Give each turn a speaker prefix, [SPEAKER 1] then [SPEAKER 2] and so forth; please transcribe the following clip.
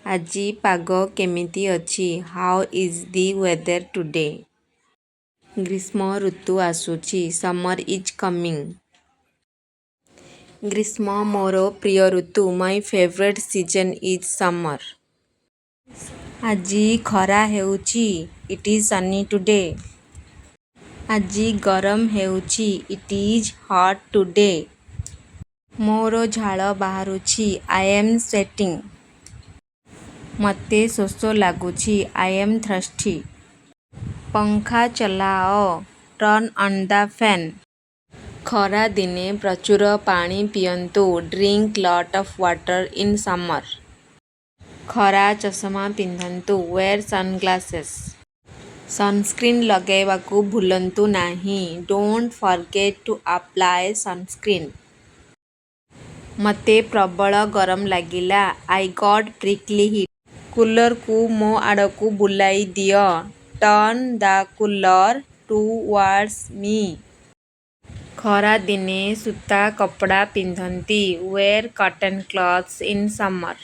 [SPEAKER 1] ଆଜି ପାଗ କେମିତି ଅଛି? How is the weather today? ଗ୍ରୀଷ୍ମ ଋତୁ ଆସୁଛି। Summer is coming. ଗ୍ରୀଷ୍ମ ମୋର ପ୍ରିୟ ଋତୁ। My favourite season is summer. ଆଜି ଖରା ହେଉଛି। It is sunny today. ଆଜି ଗରମ ହେଉଛି। It is hot today. ମୋର ଝାଳ ବାହାରୁଛି। I am sweating. ମୋତେ ଶୋଷ ଲାଗୁଛି। I am thirsty. ପଙ୍ଖା ଚଲାଅ। Turn on the fan. ଖରା ଦିନେ ପ୍ରଚୁର ପାଣି ପିଅନ୍ତୁ। Drink lot of water in summer. ଖରା ଚଷମା ପିନ୍ଧନ୍ତୁ। Ware sunglasses. ସନସ୍କ୍ରିନ୍ ଲଗାଇବାକୁ ଭୁଲନ୍ତୁ ନାହିଁ। Don't forget to apply sunscreen. ମୋତେ ପ୍ରବଳ ଗରମ ଲାଗିଲା। I got prickly heat. କୁଲରକୁ ମୋ ଆଡ଼କୁ ବୁଲାଇ ଦିଅ। ଟର୍ନ ଦ କୁଲର ଟୁୱାର୍ଡସ୍ ମି। ଖରା ଦିନେ ସୂତା କପଡ଼ା ପିନ୍ଧନ୍ତି। Wear cotton clothes in summer.